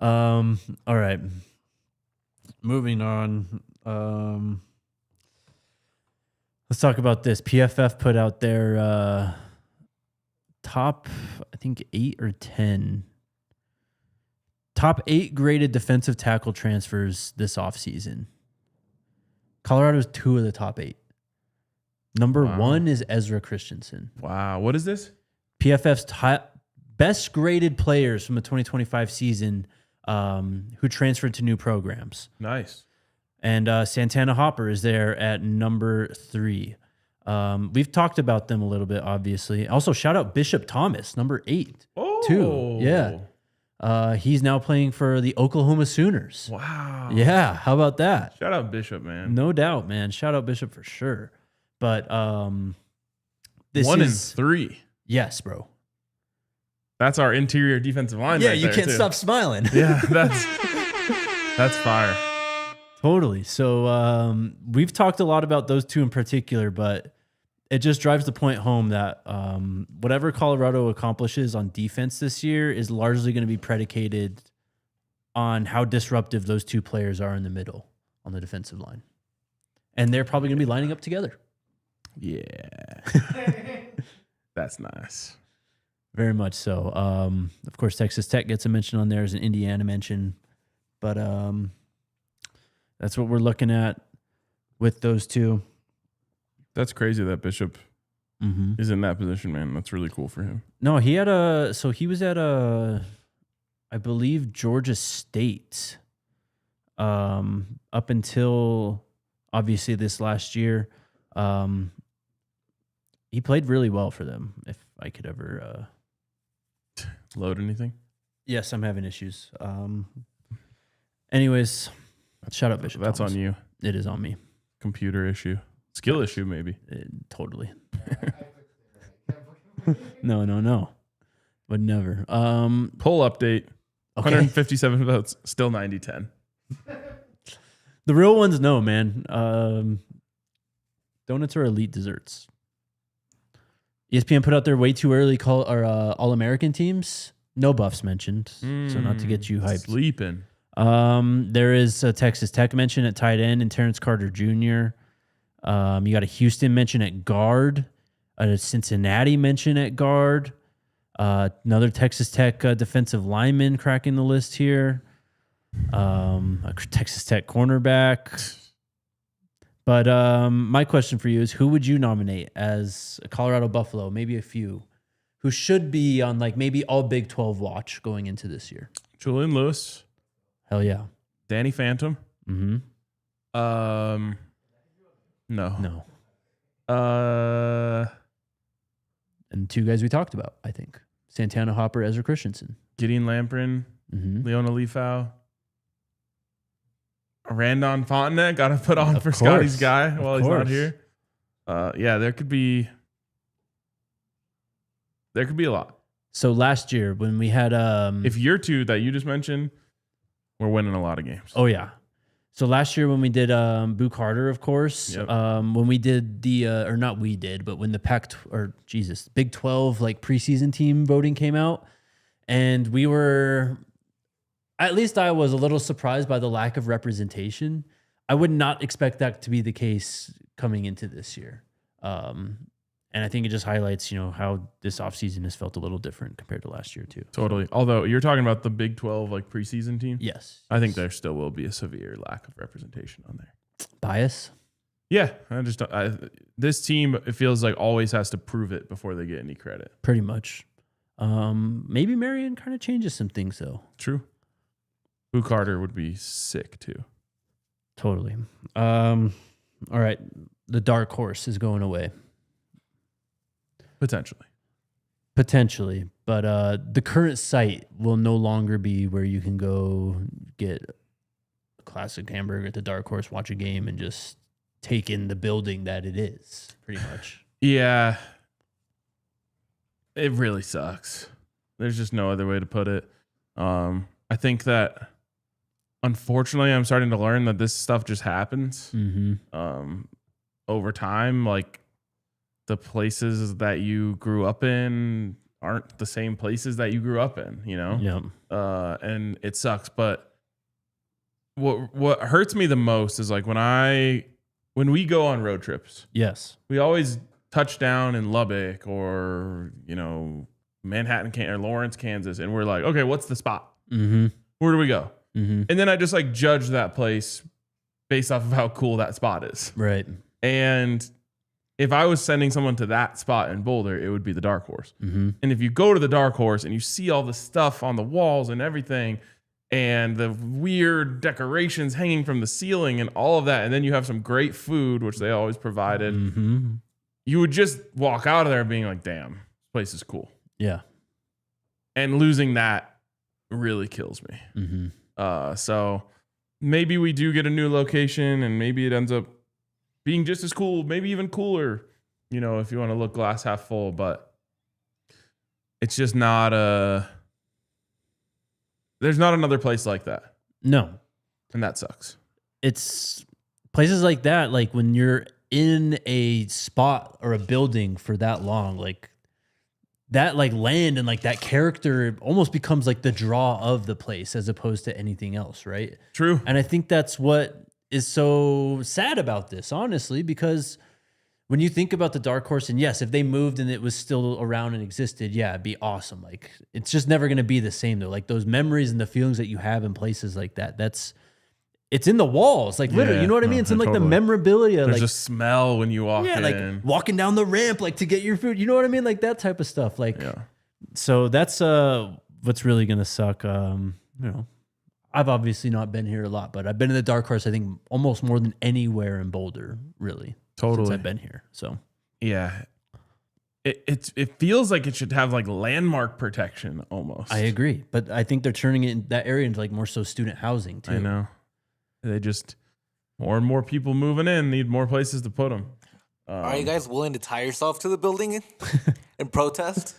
All right. Moving on. Let's talk about this. PFF put out their top, I think 8 or 10. Top 8 graded defensive tackle transfers this offseason. Colorado's 2 of the top 8. Number 1 is Ezra Christensen. Wow. What is this? PFF's best graded players from the 2025 season who transferred to new programs. Nice. And Santana Hopper is there at number 3. We've talked about them a little bit, obviously. Also, shout out Bishop Thomas, number 8, too. Yeah. He's now playing for the Oklahoma Sooners. Wow. Yeah. How about that? Shout out Bishop, man. No doubt, man. Shout out Bishop for sure. But this 1 is... and 3. Yes, bro. That's our interior defensive line. Yeah, right you there, can't too. stop smiling. Yeah, that's fire. Totally. So we've talked a lot about those two in particular, but it just drives the point home that whatever Colorado accomplishes on defense this year is largely going to be predicated on how disruptive those two players are in the middle on the defensive line. And they're probably going to be lining up together. Yeah. That's nice. Very much so. Of course, Texas Tech gets a mention on there as an Indiana mention. But that's what we're looking at with those two. That's crazy that Bishop is in that position, man. That's really cool for him. No, he was at I believe Georgia State up until obviously this last year. He played really well for them, if I could ever load anything. Yes, I'm having issues. Anyways, shout out Bishop. That's Thomas. on you. It is on me. Computer issue. Skill issue, maybe. Totally. No. Would never. Poll update. Okay. 157 votes. Still 90-10. The real ones, no, man. Donuts are elite desserts. ESPN put out their way too early All-American teams. No Buffs mentioned, so not to get you hyped. Sleeping. There is a Texas Tech mention at tight end and Terrence Carter Jr. You got a Houston mention at guard, a Cincinnati mention at guard, another Texas Tech defensive lineman cracking the list here, a Texas Tech cornerback. But my question for you is, who would you nominate as a Colorado Buffalo, maybe a few, who should be on like maybe all Big 12 watch going into this year? Julian Lewis. Hell yeah. Danny Phantom. Mm-hmm. No. And two guys we talked about, I think. Santana Hopper, Ezra Christensen. Gideon Lamprin. Mm-hmm. Leona Leafau. Randon Fontenette. Got to put on for Scotty's guy while he's not here. Yeah, there could be a lot. So last year when we had... if your two that you just mentioned, we're winning a lot of games. Oh, yeah. So last year when we did Boo Carter, of course, yep. When we did the, or not we did, but when the Big 12 like preseason team voting came out, and we were, at least I was a little surprised by the lack of representation. I would not expect that to be the case coming into this year. And I think it just highlights, how this offseason has felt a little different compared to last year too. Totally. Although you're talking about the Big 12 like preseason team. Yes. I think there still will be a severe lack of representation on there. Bias? Yeah. This team, it feels like always has to prove it before they get any credit. Pretty much. Maybe Marion kind of changes some things though. True. Boo Carter would be sick too. Totally. All right. The dark horse is going away. Potentially, but the current site will no longer be where you can go get a classic hamburger at the Dark Horse, watch a game, and just take in the building that it is, pretty much. Yeah. It really sucks. There's just no other way to put it. I think that, unfortunately, I'm starting to learn that this stuff just happens over time. Like, the places that you grew up in aren't the same places that you grew up in, Yeah. And it sucks. But what hurts me the most is like when we go on road trips. Yes. We always touch down in Lubbock or Manhattan or Lawrence, Kansas, and we're like, okay, what's the spot? Mm-hmm. Where do we go? Mm-hmm. And then I just like judge that place based off of how cool that spot is. Right. And if I was sending someone to that spot in Boulder, it would be the Dark Horse. And if you go to the Dark Horse and you see all the stuff on the walls and everything, and the weird decorations hanging from the ceiling and all of that, and then you have some great food, which they always provided, you would just walk out of there being like, damn, this place is cool. Yeah. And losing that really kills me. So maybe we do get a new location, and maybe it ends up being just as cool, maybe even cooler, you know, if you want to look glass half full, but it's just not there's not another place like that. No. And that sucks. It's places like that, like when you're in a spot or a building for that long, like that like land and like that character almost becomes like the draw of the place as opposed to anything else, right? True. And I think that's what is so sad about this, honestly, because when you think about the Dark Horse, and yes, if they moved and it was still around and existed, yeah, it'd be awesome. Like, it's just never going to be the same though. Like those memories and the feelings that you have in places like that, it's in the walls. Like literally, you know what I mean? It's in like totally. The memorabilia. There's like a smell when you walk in. Like walking down the ramp, like to get your food. You know what I mean? Like that type of stuff. Like, so that's what's really going to suck. You know, I've obviously not been here a lot, but I've been in the Dark Horse, I think almost more than anywhere in Boulder, really. Totally. Since I've been here. So yeah, it feels like it should have like landmark protection almost. I agree, but I think they're turning it in that area into like more so student housing too. I know. They just more and more people moving in need more places to put them. Are you guys willing to tie yourself to the building and protest?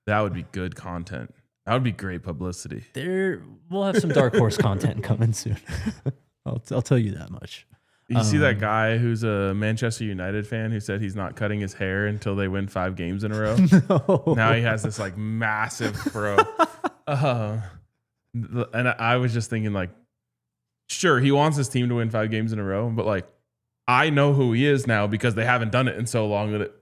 That would be good content. That would be great publicity. We'll have some Dark Horse content coming soon. I'll tell you that much. You see that guy who's a Manchester United fan who said he's not cutting his hair until they win 5 games in a row? No. Now he has this like massive fro. And I was just thinking like, sure, he wants his team to win 5 games in a row, but like, I know who he is now because they haven't done it in so long that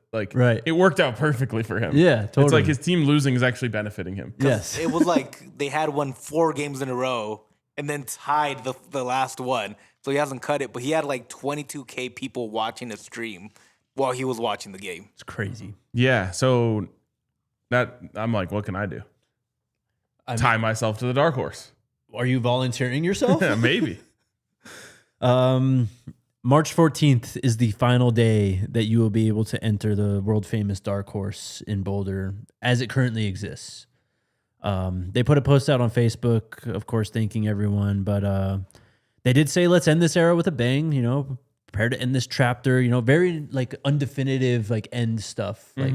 it worked out perfectly for him. Yeah, totally. It's like his team losing is actually benefiting him. Yes. It was like they had won 4 games in a row and then tied the last one. So he hasn't cut it, but he had like 22K people watching the stream while he was watching the game. It's crazy. Yeah. So that I'm like, what can I do? Tie myself to the Dark Horse. Are you volunteering yourself? Yeah, maybe. March 14th is the final day that you will be able to enter the world famous Dark Horse in Boulder as it currently exists. They put a post out on Facebook, of course, thanking everyone, but they did say, let's end this era with a bang, you know, prepare to end this chapter, you know, very like undefinitive, like end stuff, like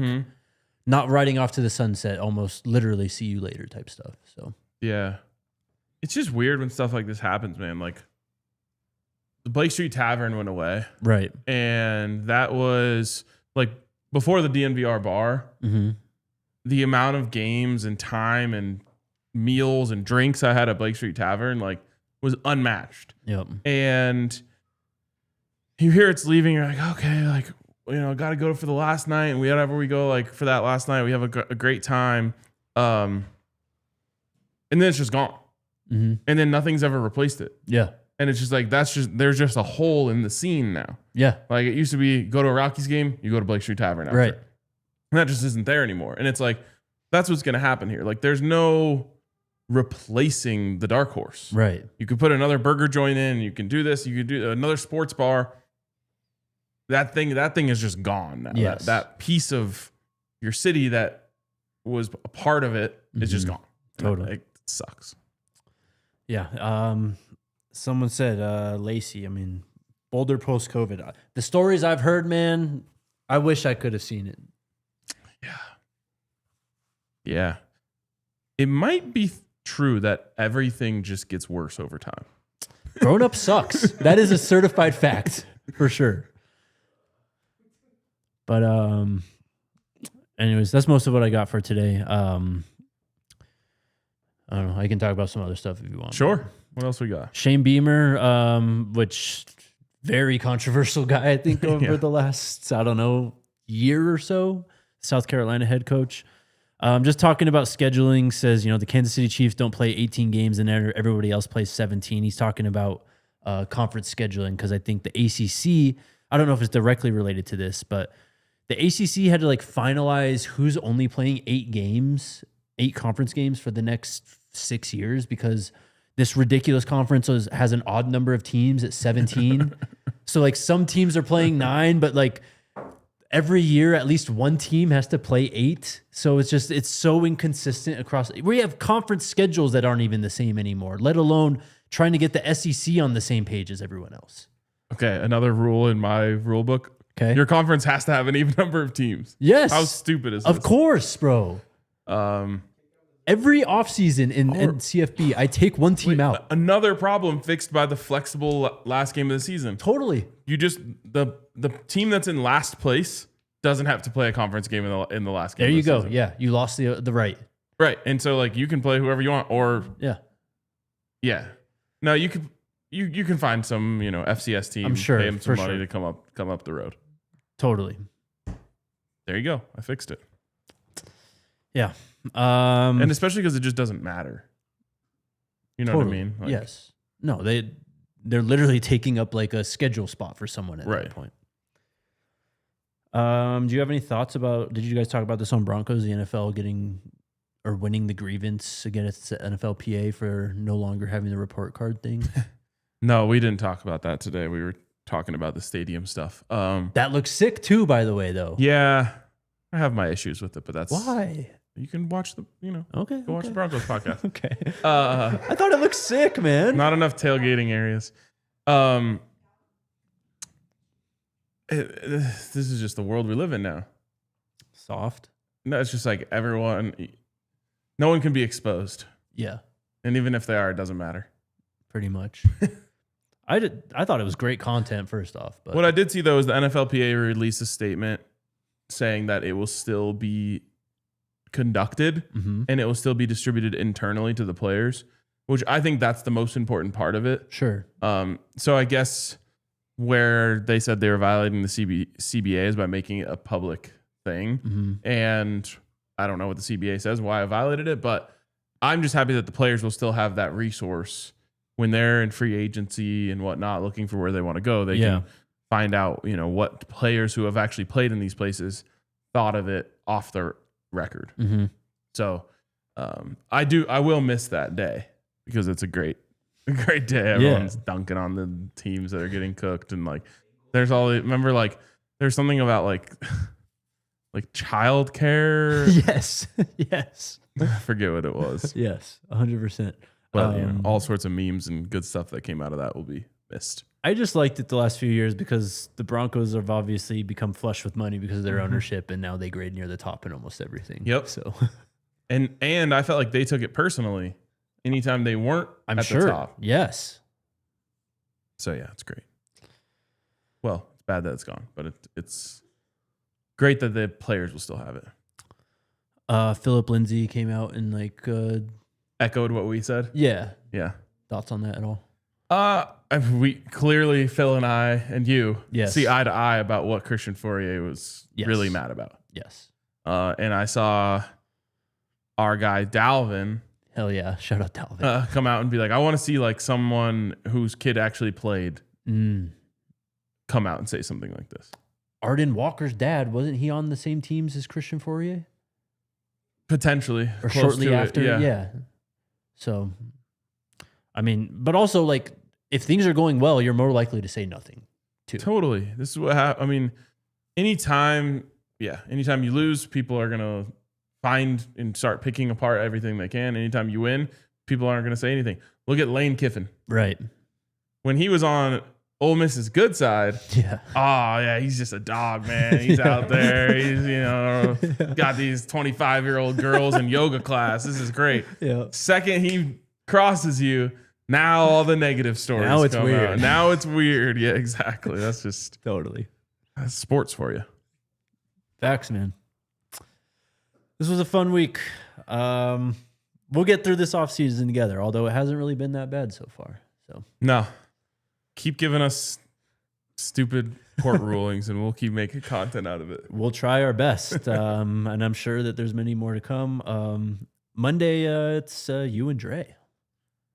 not riding off to the sunset, almost literally see you later type stuff. So, yeah, it's just weird when stuff like this happens, man. Like the Blake Street Tavern went away. Right. And that was like before the DNVR bar, the amount of games and time and meals and drinks I had at Blake Street Tavern, like, was unmatched. Yep. And you hear it's leaving, you're like, okay, like, you know, got to go for the last night, and whenever we go, like, for that last night, we have a great time. And then it's just gone. And then nothing's ever replaced it. Yeah. And it's just like, there's just a hole in the scene now. Yeah. Like, it used to be, go to a Rockies game, you go to Blake Street Tavern after. Right. And that just isn't there anymore. And it's like, that's what's going to happen here. Like, there's no replacing the Dark Horse. Right. You could put another burger joint in, you can do this, you could do another sports bar. That thing is just gone now. Yes. That piece of your city that was a part of it is just gone. Totally. It sucks. Yeah. Someone said, Lacey, I mean, Boulder post-COVID. The stories I've heard, man, I wish I could have seen it. Yeah. It might be true that everything just gets worse over time. Grown up sucks. That is a certified fact for sure. But anyways, that's most of what I got for today. I don't know. I can talk about some other stuff if you want. Sure. What else we got? Shane Beamer, which very controversial guy, I think, over the last, I don't know, year or so. South Carolina head coach. Just talking about scheduling, says, you know, the Kansas City Chiefs don't play 18 games and everybody else plays 17. He's talking about conference scheduling because I think the ACC, I don't know if it's directly related to this, but the ACC had to like finalize who's only playing 8 conference games for the next 6 years because this ridiculous conference has an odd number of teams at 17. So like some teams are playing 9, but like every year at least one team has to play 8. So it's so inconsistent across. We have conference schedules that aren't even the same anymore, let alone trying to get the SEC on the same page as everyone else. Okay, another rule in my rule book. Okay. Your conference has to have an even number of teams. Yes. How stupid is this? Of course, bro. Every offseason in CFB, I take one team out. Another problem fixed by the flexible last game of the season. Totally. You just the team that's in last place doesn't have to play a conference game in the last game. There you go. Season. Yeah, you lost the right. Right, and so like you can play whoever you want, or yeah. No, you can find some FCS team. I'm sure, pay them some for money sure. to come up the road. Totally. There you go. I fixed it. Yeah. And especially because it just doesn't matter. You know totally. what I mean? Like, yes. No, they're literally taking up like a schedule spot for someone at that point. Do you have any thoughts about? Did you guys talk about this on Broncos? The NFL winning the grievance against the NFLPA for no longer having the report card thing? No, we didn't talk about that today. We were talking about the stadium stuff. That looks sick too, by the way, though. Yeah, I have my issues with it, but that's why. You can watch the okay. Go watch the Broncos podcast. Okay. I thought it looked sick, man. Not enough tailgating areas. This is just the world we live in now. Soft. No, it's just like no one can be exposed. Yeah. And even if they are, it doesn't matter. Pretty much. I thought it was great content, first off. But what I did see, though, is the NFLPA released a statement saying that it will still be conducted and it will still be distributed internally to the players, which I think that's the most important part of it. Sure. So I guess where they said they were violating the CBA is by making it a public thing. And I don't know what the CBA says, why I violated it, but I'm just happy that the players will still have that resource when they're in free agency and whatnot, looking for where they want to go. They can find out, what players who have actually played in these places thought of it off the record. So I will miss that day because it's a great day. Everyone's dunking on the teams that are getting cooked, and like there's there's something about like childcare. Yes. I forget what it was. Yes, 100%. But all sorts of memes and good stuff that came out of that will be missed. I just liked it the last few years because the Broncos have obviously become flush with money because of their ownership, and now they grade near the top in almost everything. Yep. So, and I felt like they took it personally anytime they weren't at the top. Yes. So yeah, it's great. Well, it's bad that it's gone, but it's great that the players will still have it. Philip Lindsay came out and echoed what we said. Yeah. Thoughts on that at all? We clearly, Phil and I and you see eye to eye about what Christian Fourier was really mad about. Yes. And I saw our guy Dalvin. Hell yeah. Shout out Dalvin. Come out and be like, I want to see like someone whose kid actually played come out and say something like this. Arden Walker's dad, wasn't he on the same teams as Christian Fourier? Potentially. Or shortly after? Yeah. So, I mean, but also like if things are going well, you're more likely to say nothing too. Totally. This is what I mean, anytime you lose, people are going to find and start picking apart everything they can. Anytime you win, people aren't going to say anything. Look at Lane Kiffin. Right. When he was on Ole Miss's good side. Yeah. Oh, yeah, he's just a dog, man. He's out there. He's, got these 25-year-old girls in yoga class. This is great. Yeah. Second he crosses you, now all the negative stories Now it's come weird. out. Now it's weird. Yeah, exactly. That's just that's sports for you. Facts, man. This was a fun week. We'll get through this offseason together, although it hasn't really been that bad so far. So no. Keep giving us stupid court rulings and we'll keep making content out of it. We'll try our best. And I'm sure that there's many more to come. Monday, it's you and Dre.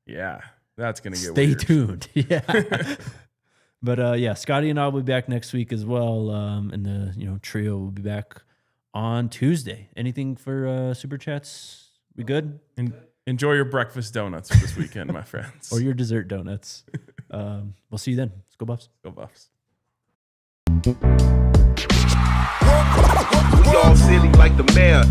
Yeah, that's going to get Stay weird. tuned. Yeah. But yeah, Scotty and I will be back next week as well. And the trio will be back on Tuesday. Anything for super chats? We good? And enjoy your breakfast donuts this weekend, my friends. Or your dessert donuts. We'll see you then. Let's go Buffs. Go Buffs. We all silly like the mayor.